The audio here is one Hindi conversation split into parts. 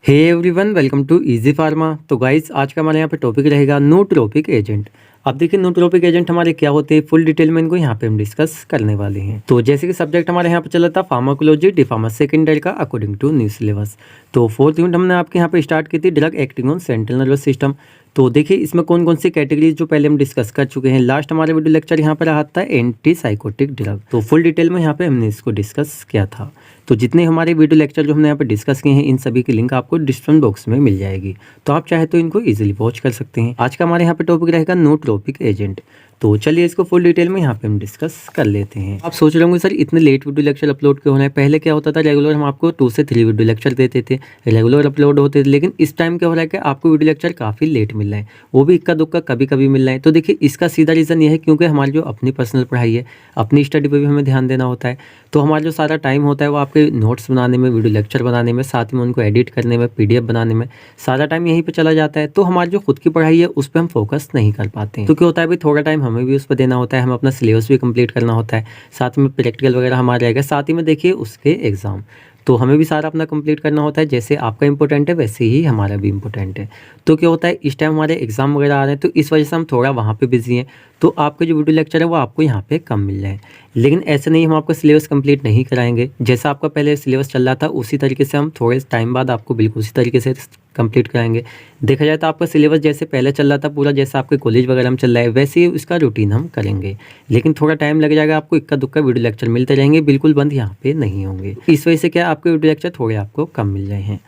Hey everyone, welcome to Easy Pharma. तो गाइस, आज का हमारे यहाँ पे टॉपिक रहेगा नूट्रोपिक एजेंट। अब देखिए, नूट्रोपिक एजेंट हमारे क्या होते हैं, फुल डिटेल में इनको यहाँ पे हम डिस्कस करने वाले हैं। तो जैसे कि सब्जेक्ट हमारे यहाँ पे चला था pharmacology D pharma second year का अकॉर्डिंग टू न्यू सिलेबस। तो फोर्थ यूनिट हमने आपके यहाँ पे स्टार्ट की थी drug acting on central nervous system. तो देखिए, इसमें कौन कौन सी कैटेगरीज जो पहले हम डिस्कस कर चुके हैं। लास्ट हमारे वीडियो लेक्चर यहाँ पर रहा था एंटी साइकोटिक ड्रग। तो फुल डिटेल में यहाँ पे हमने इसको डिस्कस किया था। तो जितने हमारे वीडियो लेक्चर जो हमने यहाँ पे डिस्कस किए हैं, इन सभी की लिंक आपको डिस्क्रिप्शन बॉक्स में मिल जाएगी। तो आप चाहे तो इनको इजीली वॉच कर सकते हैं। आज का हमारे यहाँ पे टॉपिक रहेगा नूट्रोपिक एजेंट। तो चलिए इसको फुल डिटेल में यहाँ पे हम डिस्कस कर लेते हैं। आप सोच रहे होंगे सर, इतने लेट वीडियो लेक्चर अपलोड क्यों हो रहे हैं। पहले क्या होता था, रेगुलर हम आपको 2 से 3 वीडियो लेक्चर देते थे, रेगुलर अपलोड होते थे। लेकिन इस टाइम क्या हो रहा है कि आपको वीडियो लेक्चर काफ़ी लेट मिल रहा है, वो भी इक्का दुक्का कभी कभी मिल रहा है। तो देखिए, इसका सीधा रीज़न ये है क्योंकि हमारी जो अपनी पर्सनल पढ़ाई है, अपनी स्टडी पर भी हमें ध्यान देना होता है। तो हमारा जो सारा टाइम होता है वो आपके नोट्स बनाने में, वीडियो लेक्चर बनाने में, साथ में उनको एडिट करने में, PDF बनाने में, सारा टाइम यहीं पे चला जाता है। तो हमारी जो खुद की पढ़ाई है उस पर हम फोकस नहीं कर पाते हैं। तो क्या होता है, भाई थोड़ा टाइम हमें भी उस पर देना होता है, हमें अपना सिलेबस भी कंप्लीट करना होता है, साथ में प्रैक्टिकल वगैरह हमारा रहेगा, साथ ही में देखिए उसके एग्ज़ाम। तो हमें भी सारा अपना कंप्लीट करना होता है। जैसे आपका इंपॉर्टेंट है वैसे ही हमारा भी इंपॉर्टेंट है। तो क्या होता है, इस टाइम हमारे एग्जाम वगैरह आ रहे हैं, तो इस वजह से हम थोड़ा वहाँ पे बिजी हैं। तो आपके जो वीडियो लेक्चर है वो आपको यहाँ पे कम मिल रहे हैं। लेकिन ऐसे नहीं, हम आपका सिलेबस कंप्लीट नहीं कराएंगे। जैसा आपका पहले सिलेबस चल रहा था उसी तरीके से हम थोड़े टाइम बाद आपको बिल्कुल उसी तरीके से कंप्लीट कराएंगे। देखा जाए तो आपका सिलेबस जैसे पहले चल रहा था पूरा, जैसा आपके कॉलेज वगैरह में चल रहा है, वैसे ही इसका रूटीन हम करेंगे। लेकिन थोड़ा टाइम लग जाएगा, आपको इक्का दुक्का वीडियो लेक्चर मिलते रहेंगे, बिल्कुल बंद यहाँ पे नहीं होंगे। इस वजह से क्या आपके वीडियो लेक्चर थोड़े आपको कम मिल रहे हैं।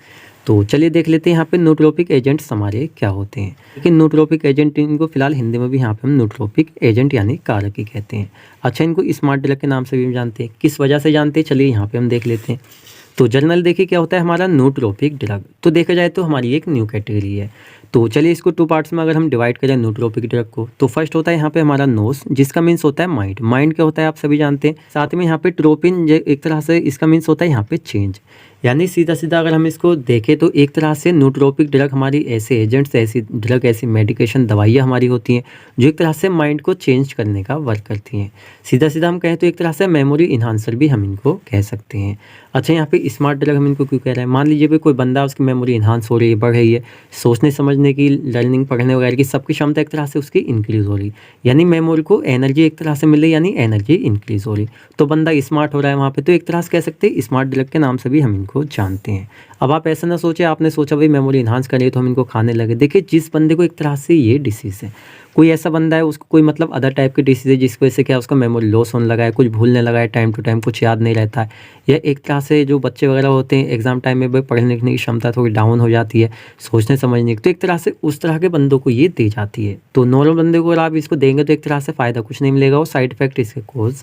तो चलिए देख लेते हैं यहाँ पे नूट्रोपिक एजेंट्स हमारे क्या होते हैं। लेकिन नूट्रोपिक एजेंट, इनको फिलहाल हिंदी में भी यहाँ पे हम नूट्रोपिक एजेंट यानी कारक कहते हैं। अच्छा, इनको स्मार्ट ड्रग के नाम से भी हम जानते हैं। किस वजह से जानते हैं, चलिए यहाँ पे हम देख लेते हैं। तो जर्नल देखिए क्या होता है हमारा नूट्रोपिक ड्रग। तो देखा जाए तो हमारी एक न्यू कैटेगरी है। तो चलिए इसको 2 पार्ट्स में अगर हम डिवाइड करें नूट्रोपिक ड्रग को, तो फर्स्ट होता है यहाँ पे हमारा नोस, जिसका मीन्स होता है माइंड। माइंड क्या होता है आप सभी जानते हैं। साथ में यहाँ पे ट्रोपिन, एक तरह से इसका मीन्स होता है यहाँ पे चेंज। यानी सीधा सीधा अगर हम इसको देखें तो एक तरह से नूट्रोपिक ड्रग हमारी ऐसे एजेंट्स, ऐसी ड्रग, ऐसी मेडिकेशन, दवाइयाँ हमारी होती हैं जो एक तरह से माइंड को चेंज करने का वर्क करती हैं। सीधा सीधा हम कहें तो एक तरह से मेमोरी इन्हांसर भी हम इनको कह सकते हैं। अच्छा, यहाँ पे स्मार्ट ड्रग हम इनको क्यों कह रहे हैं। मान लीजिए भाई कोई बंदा, उसकी मेमोरी इन्हांस हो रही है, बढ़ रही है, सोचने समझने की, लर्निंग, पढ़ने वगैरह की सबकी क्षमता एक तरह से उसकी इंक्रीज़ हो रही, यानी मेमोरी को एनर्जी एक तरह से मिल रही, यानी एनर्जी इंक्रीज़ हो रही। तो बंदा स्मार्ट हो रहा है वहाँ पे, तो एक तरह से कह सकते हैं स्मार्ट ड्रग के नाम से भी हम इनको जानते हैं। अब आप ऐसा ना सोचे, आपने सोचा भाई मेमोरी इन्हांस करिए तो हम इनको खाने लगे। देखिए, जिस बंदे को एक तरह से ये डिसीज़ है, कोई ऐसा बंदा है उसको कोई मतलब अदर टाइप की डिसीज़ है जिसकी वजह से क्या उसका मेमोरी लॉस होने लगा है, कुछ भूलने लगा है, टाइम टू टाइम कुछ याद नहीं रहता है, या एक तरह से जो बच्चे वगैरह होते हैं एग्जाम टाइम में भाई पढ़ने लिखने की क्षमता थोड़ी डाउन हो जाती है, सोचने समझने की, तो एक तरह से उस तरह के बंदों को ये दी जाती है। तो नॉर्मल बंदे को अगर आप इसको देंगे तो एक तरह से फ़ायदा कुछ नहीं मिलेगा और साइड इफेक्ट इसके कोज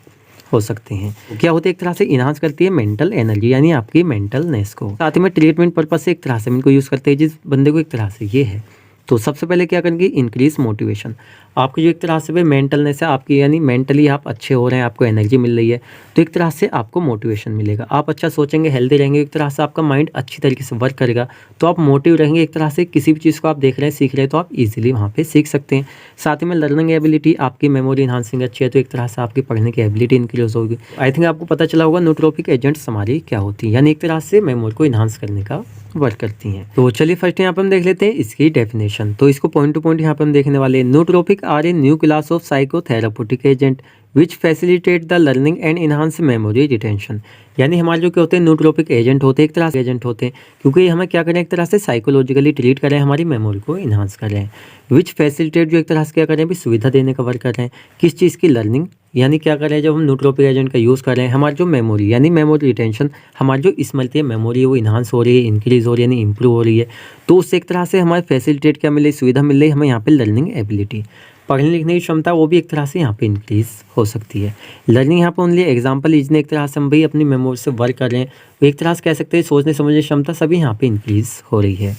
हो सकते हैं। क्या होती है, एक तरह से इन्हांस करती है मेंटल एनर्जी, यानी आपकी मेंटलनेस को। साथ ही में ट्रीटमेंट पर्पज से एक तरह से इनको यूज़ करते हैं जिस बंदे को एक तरह से ये है। तो सबसे पहले क्या करेंगे, इंक्रीज मोटिवेशन। आपकी जो एक तरह से भाई मेंटलनेस है आपकी, यानी मेंटली आप अच्छे हो रहे हैं, आपको एनर्जी मिल रही है, तो एक तरह से आपको मोटिवेशन मिलेगा। आप अच्छा सोचेंगे, हेल्दी रहेंगे, एक तरह से आपका माइंड अच्छी तरीके से वर्क करेगा, तो आप मोटिव रहेंगे। एक तरह से किसी भी चीज़ को आप देख रहे हैं, सीख रहे हैं, तो आप इजीली वहाँ पे सीख सकते हैं। साथ ही में लर्निंग एबिलिटी, आपकी मेमोरी इन्हांसिंग अच्छी है, तो एक तरह से आपकी पढ़ने की एबिलिटी इंक्रीज होगी। आई थिंक आपको पता चला होगा नूट्रोपिक एजेंट्स हमारी क्या होती है, यानी एक तरह से मेमोरी को इन्हांस करने का वर्क करती हैं। तो चलिए फर्स्ट यहाँ पे हम देख लेते हैं इसकी डेफिनेशन। तो इसको पॉइंट टू पॉइंट यहाँ पे हम देखने वाले हैं। Nootropic are a new class of psychotherapeutic agent which facilitate the learning and enhance memory retention. यानी हमारे जो क्या होते हैं नूट्रोपिक एजेंट होते हैं, एक तरह से एजेंट होते हैं क्योंकि ये हमें क्या करें, एक तरह से साइकोलॉजिकली ट्रीट करें, हमारी मेमोरी को इन्हांस करें। विच फैसिलिटेट, जो एक तरह से क्या करें, भी सुविधा देने का वर्क कर रहे हैं। किस चीज़ की, लर्निंग, यानी क्या करें, जब हम नूट्रोपिक एजेंट का यूज़ कर रहे हैं, हमारी जो मेमोरी यानी मेमोरी रिटेंशन, हमारी जो स्मृति है, मेमोरी है, वो इन्हांस हो रही है, इंक्रीज़ हो रही है, यानी इंप्रूव हो रही है। तो उससे एक तरह से हमारे फैसिलिटेट क्या मिले, सुविधा मिल रही है हमें यहाँ पे लर्निंग एबिलिटी, पढ़ने लिखने की क्षमता, वो भी एक तरह से यहाँ पे इंक्रीज़ हो सकती है। लर्निंग यहाँ पे ओनली एग्जाम्पल इजने, एक तरह से हम भाई अपनी मेमोरी से वर्क कर रहे हैं, वो एक तरह से कह सकते हैं सोचने समझने की क्षमता सभी यहाँ पे इंक्रीज़ हो रही है।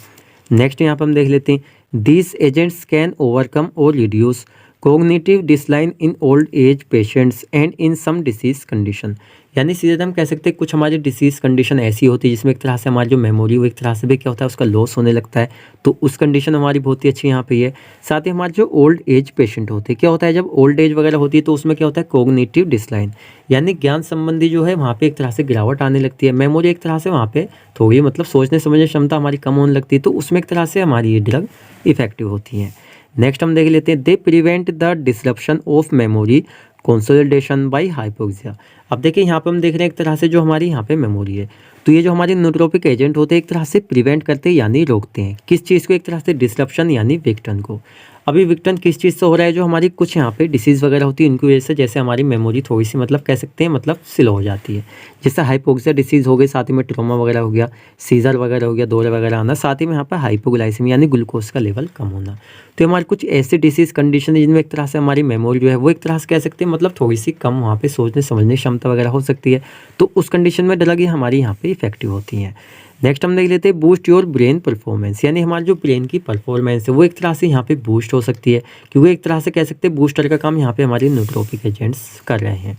नेक्स्ट यहाँ पर हम देख लेते हैं, दीज एजेंट्स कैन ओवरकम और reduce cognitive decline in old age patients and in some disease condition. यानी सीधे हम कह सकते हैं कुछ हमारी डिसीज़ कंडीशन ऐसी होती है जिसमें एक तरह से हमारी जो मेमोरी वो एक तरह से भी क्या होता है उसका लॉस होने लगता है, तो उस कंडीशन हमारी बहुत ही अच्छी यहाँ पे है। साथ ही हमारे जो ओल्ड एज पेशेंट होते हैं क्या होता है जब ओल्ड एज वगैरह होती है तो उसमें क्या होता है कोग्निटिव डिसलाइन, यानी ज्ञान संबंधी जो है वहाँ पे एक तरह से गिरावट आने लगती है, मेमोरी एक तरह से वहाँ पे थोड़ी मतलब सोचने समझने क्षमता हमारी कम होने लगती है, तो उसमें एक तरह से हमारी ये ड्रग इफेक्टिव होती है। नेक्स्ट हम देख लेते हैं they prevent the disruption of memory consolidation by hypoxia. अब देखिए यहाँ पे हम देख रहे हैं एक तरह से जो हमारी यहाँ पे मेमोरी है, तो ये जो हमारे न्यूरोट्रोपिक एजेंट होते हैं एक तरह से प्रिवेंट करते हैं यानी रोकते हैं किस चीज़ को, एक तरह से डिसरप्शन यानी विघटन को। अभी विघटन किस चीज़ से हो रहा है, जो हमारी कुछ यहाँ पे डिसीज़ वगैरह होती है उनकी वजह से, जैसे हमारी मेमोरी थोड़ी सी मतलब कह सकते हैं मतलब स्लो हो जाती है, जैसे हाइपोक्सिया डिसीज़ हो गई, साथ ही में ट्रोमा वगैरह हो गया, सीजर वगैरह हो गया, दौरे वगैरह आना, साथ ही में यहाँ पर हाइपोग्लाइसेमिया यानी ग्लूकोज का लेवल कम होना। तो हमारे कुछ ऐसे डिसीज़ कंडीशन है जिनमें एक तरह से हमारी मेमोरी जो है वो एक तरह से कह सकते हैं मतलब थोड़ी सी कम वहाँ पे सोचने समझने क्षमता वगैरह हो सकती है, तो उस कंडीशन में ड्रग हमारी यहाँ पे इफेक्टिव होती हैं। नेक्स्ट हम देख लेते हैं बूस्ट योर ब्रेन परफॉर्मेंस, यानी हमारे जो ब्रेन की परफॉर्मेंस है वो एक तरह से यहाँ पे बूस्ट हो सकती है, क्योंकि एक तरह से कह सकते हैं बूस्टर का काम यहाँ पे हमारे न्यूरोट्रोपिक एजेंट्स कर रहे हैं।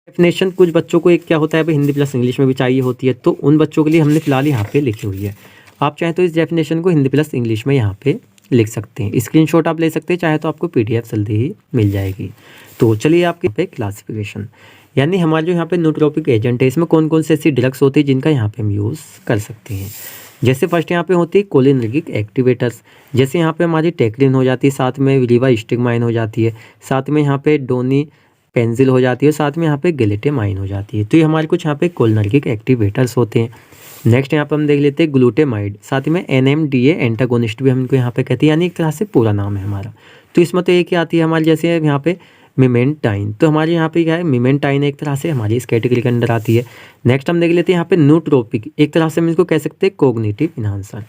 डेफिनेशन कुछ बच्चों को एक क्या होता है अभी हिंदी प्लस इंग्लिश में भी चाहिए होती है, तो उन बच्चों के लिए हमने फिलहाल यहाँ पे लिखी हुई है। आप चाहें तो इस डेफिनेशन को हिंदी प्लस इंग्लिश में यहाँ पे लिख सकते हैं, स्क्रीनशॉट आप ले सकते हैं, चाहे तो आपको PDF जल्दी ही मिल जाएगी। तो चलिए आपके पे क्लासिफिकेशन, यानी हमारे जो यहाँ पे न्यूरोट्रोपिक एजेंट है इसमें कौन कौन से ऐसी ड्रग्स होती है जिनका यहाँ पे हम यूज़ कर सकते हैं। जैसे फर्स्ट यहाँ पे होती है कोलिनर्गिक एक्टिवेटर्स, जैसे यहाँ पे हमारी टेक्लिन हो जाती है, साथ में रिवास्टिगमाइन हो जाती है, साथ में यहाँ पे डोनी पेंजिल हो जाती है, साथ में यहाँ पे गिलेटेमाइन हो जाती है। तो ये हमारे कुछ यहाँ पे कोलिनर्गिक एक्टिवेटर्स होते हैं। नेक्स्ट यहाँ पे हम देख लेते हैं ग्लूटेमाइड, साथ में NMDA एंटागोनिस्ट भी हम इनको यहाँ पे कहते हैं, यानी एक तरह से पूरा नाम है हमारा। तो इसमें तो एक ही आती है हमारी, जैसे यहाँ पे मिमेंटाइन, तो हमारे यहाँ पे क्या है मिमेंटाइन एक तरह से हमारी इस कैटेगरी के अंदर आती है। नेक्स्ट हम देख लेते हैं यहाँ पे न्यूट्रोपिक, एक तरह से हम इसको कह सकते हैं कोग्निटिव इन्हांसर।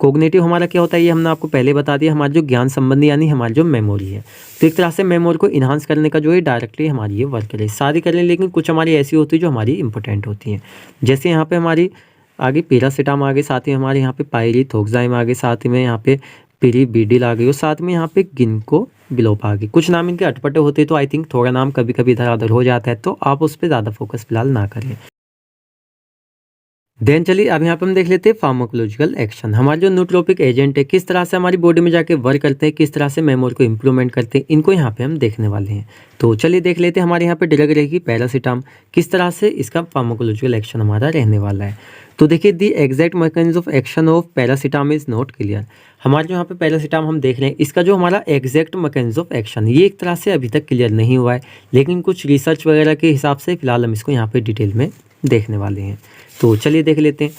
कोग्निटिव हमारा क्या होता है ये हमने आपको पहले बता दिया, हमारा जो ज्ञान संबंधी यानी हमारी जो मेमोरी है, तो एक तरह से मेमोरी को इन्हांस करने का जो है डायरेक्टली हमारी ये वर्क करे, सारी करें, लेकिन कुछ हमारी ऐसी होती है जो हमारी इंपॉर्टेंट होती हैं। जैसे यहाँ पे हमारी आगे पैरासीटाम आ गए, साथ ही हमारे यहाँ पे पायरिथोक्साइम आ गए, साथ में यहाँ पे पिरिबिडिल आ गई, और साथ में यहाँ पे गिनको बिलोप आ गई। कुछ नाम इनके अटपटे होते हैं, तो आई थिंक थोड़ा नाम कभी कभी इधर उधर हो जाता है, तो आप उस पर ज़्यादा फोकस फिलहाल ना करें। देन चलिए अब यहाँ पे हम देख लेते हैं फार्माकोलॉजिकल एक्शन, हमारे जो न्यूट्रोपिक एजेंट है किस तरह से हमारी बॉडी में जाके वर्क करते हैं, किस तरह से मेमोरी को इंप्रूवमेंट करते हैं, इनको यहाँ पे हम देखने वाले हैं। तो चलिए देख लेते हैं हमारे यहाँ पे ड्रग रहेगी पैरासीटाम, किस तरह से इसका फार्माकोलॉजिकल एक्शन हमारा रहने वाला है। तो देखिए the exact mechanism of action of paracetamol is not clear, हमारे जो यहाँ पे पैरासीटाम हम देख रहे हैं इसका जो हमारा एग्जैक्ट मैकेनिज्म ऑफ एक्शन ये एक तरह से अभी तक क्लियर नहीं हुआ है, लेकिन कुछ रिसर्च वगैरह के हिसाब से फिलहाल हम इसको यहाँ पे डिटेल में देखने वाले हैं। तो चलिए देख लेते हैं।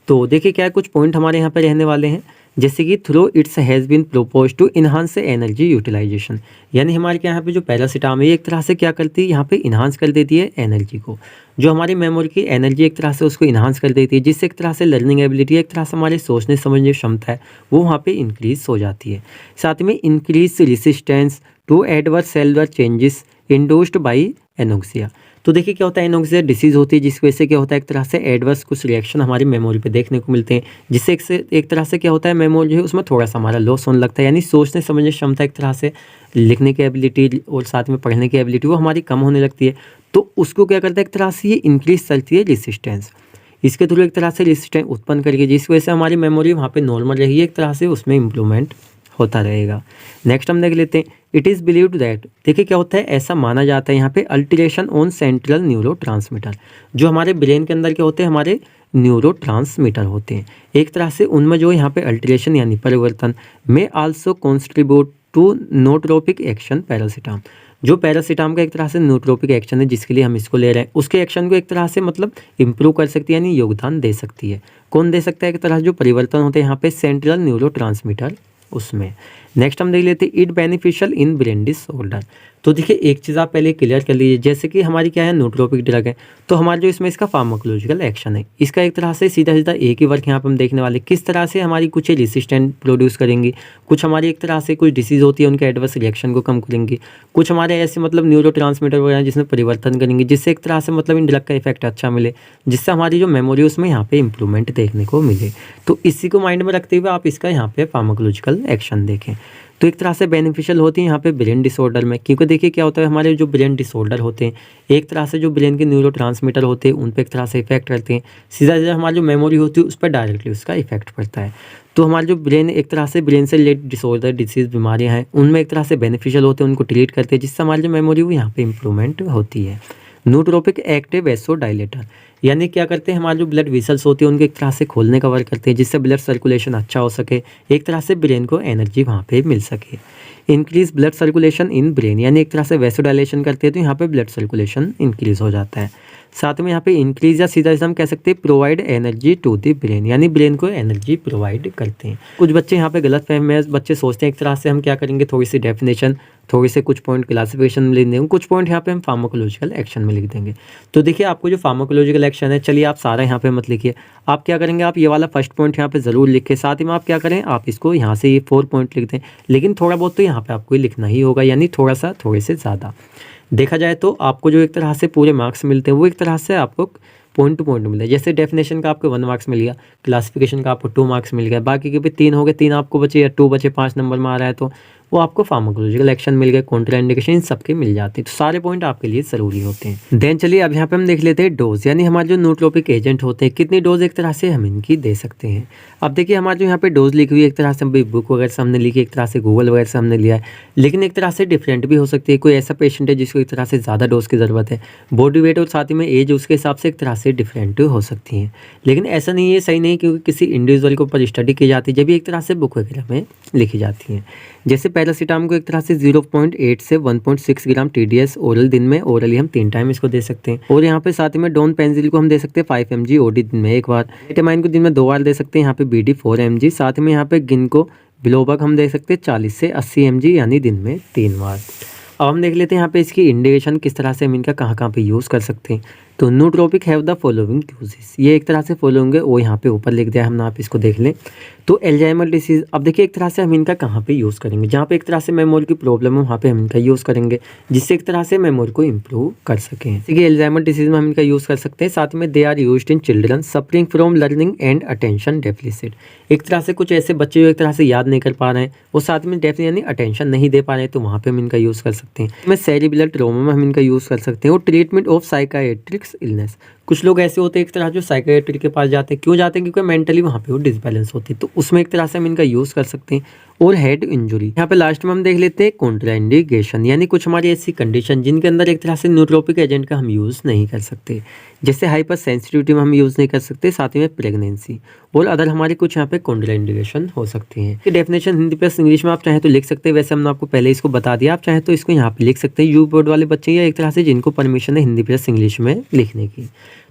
तो देखिए क्या कुछ पॉइंट हमारे यहाँ पे रहने वाले हैं, जैसे कि through its has been propose to enhance energy utilization, यानी हमारे यहाँ पे जो पैरासीटाम है एक तरह से क्या करती है यहाँ पे इन्हांस कर देती है एनर्जी को, जो हमारी मेमोरी की एनर्जी एक तरह से उसको इन्हांस कर देती है, जिससे एक तरह से लर्निंग एबिलिटी एक तरह से हमारे सोचने समझने की क्षमता है वो वहाँ पे इंक्रीज हो जाती है। साथ में increase resistance to adverse cellular changes induced by anoxia. तो देखिए क्या होता है एनोक्सिया डिसीज़ होती है जिसकी वजह से क्या होता है एक तरह से एडवर्स कुछ रिएक्शन हमारी मेमोरी पे देखने को मिलते हैं, जिससे एक तरह से क्या होता है मेमोरी जो है उसमें थोड़ा सा हमारा लॉस होने लगता है, यानी सोचने समझने क्षमता एक तरह से लिखने की एबिलिटी और साथ में पढ़ने की एबिलिटी वो हमारी कम होने लगती है। तो उसको क्या करता है एक तरह से ये इंक्रीज करती है रेसिस्टेंस, इसके थ्रू एक तरह से रेसिस्टेंस उत्पन्न करके जिसकी वजह से हमारी मेमोरी वहाँ पे नॉर्मल रहेगी, एक तरह से उसमें इम्प्रूवमेंट होता रहेगा। नेक्स्ट हम देख लेते हैं इट इज़ बिलीव्ड दैट, देखिए क्या होता है ऐसा माना जाता है यहाँ पे अल्टरेशन ऑन सेंट्रल न्यूरोट्रांसमीटर, जो हमारे ब्रेन के अंदर क्या होते हैं हमारे न्यूरोट्रांसमीटर होते हैं, एक तरह से उनमें जो यहाँ पे अल्टरेशन यानी परिवर्तन में आल्सो कॉन्ट्रीब्यूट टू नोट्रोपिक एक्शन पैरासीटाम, जो पैरासीटाम का एक तरह से न्यूट्रोपिक एक्शन है जिसके लिए हम इसको ले रहे हैं उसके एक्शन को एक तरह से मतलब इंप्रूव कर सकती है, यानी योगदान दे सकती है। कौन दे सकता है, एक तरह जो परिवर्तन होते हैं यहाँ पे सेंट्रल न्यूरोट्रांसमीटर उसमें। नेक्स्ट हम देख लेते हैं it beneficial in brain disorder, तो देखिए एक चीज़ आप पहले क्लियर कर लीजिए, जैसे कि हमारी क्या है न्यूट्रोपिक ड्रग है, तो हमारा जो इसमें इसका फार्माकोलॉजिकल एक्शन है इसका एक तरह से सीधा सीधा एक ही वर्क यहाँ पर हम देखने वाले किस तरह से हमारी कुछ रेसिस्टेंट प्रोड्यूस करेंगी, कुछ हमारी एक तरह से कुछ डिसीज़ होती है उनके एडवर्स रिएक्शन को कम करेंगी, कुछ हमारे ऐसे मतलब न्यूरोट्रांसमीटर वगैरह जिसमें परिवर्तन करेंगे जिससे एक तरह से मतलब इन ड्रग का इफेक्ट अच्छा मिले, जिससे हमारी जो मेमोरी उसमें यहाँ पे इंप्रूवमेंट देखने को मिले। तो इसी को माइंड में रखते हुए आप इसका यहाँ पे फार्माकोलॉजिकल एक्शन देखें। तो एक तरह से बेनिफिशियल होती है यहाँ पे ब्रेन डिसऑर्डर में, क्योंकि देखिए क्या होता है हमारे जो ब्रेन डिसऑर्डर होते हैं एक तरह से जो ब्रेन के न्यूरोट्रांसमीटर होते हैं उन पे एक तरह से इफेक्ट करते हैं, सीधा सीधा हमारी जो मेमोरी होती है उस पर डायरेक्टली उसका इफेक्ट पड़ता है। तो हमारे जो ब्रेन एक तरह से ब्रेन से रिलेटेड डिसऑर्डर डिसीज़ बीमारियाँ हैं उनमें एक तरह से बेनिफिशियल होते हैं, उनको ट्रीट करते हैं, जिससे हमारी जो मेमोरी वो यहाँ पे इंप्रूवमेंट होती है। नूट्रोपिक एक्टिव वैसोडाइलेटर यानी क्या करते हैं हमारे जो ब्लड वेसल्स होते हैं उनके एक तरह से खोलने का वर्क करते हैं, जिससे ब्लड सर्कुलेशन अच्छा हो सके, एक तरह से ब्रेन को एनर्जी वहाँ पे मिल सके। Increase blood circulation in brain यानी एक तरह से वैसोडाइलेशन करते हैं तो यहाँ पे ब्लड सर्कुलेशन इंक्रीज हो जाता है। साथ में यहाँ पे इंक्रीज या सीधा हम कह सकते हैं provide energy to the brain यानी ब्रेन को एनर्जी प्रोवाइड करते हैं। कुछ बच्चे यहाँ पे गलत फहमी है, बच्चे सोचते हैं एक तरह से हम क्या करेंगे थोड़ी सी डेफिनेशन, थोड़ी से कुछ पॉइंट क्लासिफिकेशन में लिख देंगे, कुछ पॉइंट यहाँ पे हम फार्माकोलॉजिकल एक्शन में लिख देंगे। तो देखिए आपको जो फार्माकोलॉजिकल एक्शन है, चलिए आप सारा यहाँ पे मत लिखिए, आप क्या करेंगे आप ये वाला फर्स्ट पॉइंट यहाँ पे ज़रूर लिखें, साथ ही में आप क्या करें आप इसको यहाँ से ये 4 पॉइंट लिख दें, लेकिन थोड़ा बहुत तो यहाँ पे आपको लिखना ही होगा, यानी थोड़ा सा थोड़े से ज़्यादा। देखा जाए तो आपको जो एक तरह से पूरे मार्क्स मिलते हैं वो एक तरह से आपको पॉइंट टू पॉइंट मिले, जैसे डेफिनेशन का आपको 1 मार्क्स मिल गया, क्लासिफिकेशन का आपको 2 मार्क्स मिल गया, बाकी के भी 3 हो गए, 3 आपको बचे या 2 बचे 5 नंबर में आ रहा है तो वो आपको फार्माकोलॉजिकल एक्शन मिल गए, कॉन्ट्रा इंडिकेशन इन सबके मिल जाते हैं। तो सारे पॉइंट आपके लिए ज़रूरी होते हैं। देन चलिए अब यहाँ पे हम देख लेते हैं डोज, यानी हमारे जो नूट्रोपिक एजेंट होते हैं कितनी डोज एक तरह से हम इनकी दे सकते हैं। अब देखिए हमारे जो यहाँ पे डोज लिखी हुई एक तरह से हम बुक वगैरह से हमने लिखी, एक तरह से गूगल वगैरह से हमने लिया है, लेकिन एक तरह से डिफरेंट भी हो सकती है। कोई ऐसा पेशेंट है जिसको एक तरह से ज़्यादा डोज की ज़रूरत है, बॉडी वेट और साथ ही में एज उसके हिसाब से एक तरह से डिफरेंट हो सकती हैं, लेकिन ऐसा नहीं है, सही नहीं, क्योंकि किसी इंडिविजुअल के ऊपर स्टडी की जाती है जब भी एक तरह से बुक वगैरह में लिखी जाती हैं। जैसे पैरासीटामोल को एक तरह से 0.8 से 1.6 ग्राम TDS ओरल दिन में, ओरली हम 3 टाइम इसको दे सकते हैं। और यहाँ पे साथ ही में डोन पेंजिल को हम दे सकते हैं 5 mg OD दिन में 1 बार, एटामाइन को दिन में 2 बार दे सकते हैं, यहाँ पे BD 4 mg, साथ में यहाँ पे गिनको बिलोबक हम दे सकते हैं 40 से 80 mg यानी दिन में 3 बार। अब हम देख लेते हैं यहाँ पे इसकी इंडिकेशन किस तरह से हम इनका कहाँ पे यूज़ कर सकते हैं। तो नूट्रोपिक हैव द फॉलोइंग यूजेस, ये एक तरह से फॉलोइंग है वो यहाँ पे ऊपर लिख दिया हमने, आप इसको देख लें। तो एल्जाइमर डिसीज़, अब देखिए एक तरह से हम इनका कहाँ पे यूज़ करेंगे, जहाँ पे एक तरह से मेमोरी की प्रॉब्लम है वहाँ पे हम इनका यूज़ करेंगे, जिससे एक तरह से मेमोरी को इम्प्रूव कर सकें। देखिए एल्जाइमर डिसीज़ में हम इनका यूज़ कर सकते हैं। साथ में they are used in children suffering from learning and attention deficit, एक तरह से कुछ ऐसे बच्चे जो एक तरह से याद नहीं कर पा रहे हैं और साथ में डेफिनेट यानी अटेंशन नहीं दे पा रहे हैं, तो वहाँ पे हम इनका यूज़ कर सकते हैं। में सेरिब्रल ट्रॉमा में हम इनका यूज़ कर सकते हैं। और ट्रीटमेंट ऑफ साइकाइट्रिक इलनेस, कुछ लोग ऐसे होते हैं एक तरह जो साइकाइट्रिक के पास जाते हैं, क्यों जाते हैं क्योंकि मेंटली वहाँ पे वो डिसबैलेंस होती है, तो उसमें एक तरह से हम इनका यूज़ कर सकते हैं। और हेड इंजुरी, यहाँ पे लास्ट में हम देख लेते हैं कॉन्ट्राइंडिकेशन, यानी कुछ हमारी ऐसी कंडीशन जिनके अंदर एक तरह से न्यूट्रोपिक एजेंट का हम यूज़ नहीं कर सकते, जैसे हाइपर सेंसिटिविटी में हम यूज़ नहीं कर सकते, साथ ही में प्रेगनेंसी और अदर हमारे कुछ यहाँ पे कॉन्ट्राइंडिकेशन हो सकती हैं। ये डेफिनेशन हिंदी प्लस इंग्लिश में आप चाहें तो लिख सकते हैं, वैसे हमने आपको पहले इसको बता दिया, आप चाहें तो इसको यहाँ पे लिख सकते हैं। यू बोर्ड वाले बच्चे या एक तरह से जिनको परमिशन है हिंदी प्लस इंग्लिश में लिखने की,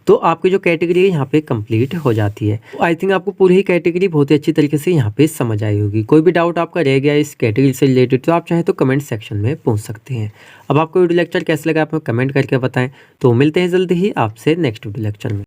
तो आपकी जो कैटेगरी है यहाँ पे कंप्लीट हो जाती है। आई थिंक आपको पूरी ही कैटेगरी बहुत ही अच्छी तरीके से यहाँ पे समझ आई होगी। कोई भी डाउट आपका रह गया इस कैटेगरी से रिलेटेड तो आप चाहे तो कमेंट सेक्शन में पूछ सकते हैं। अब आपको वीडियो लेक्चर कैसे लगा आप कमेंट करके बताएं। तो मिलते हैं जल्दी ही आपसे नेक्स्ट वीडियो लेक्चर में।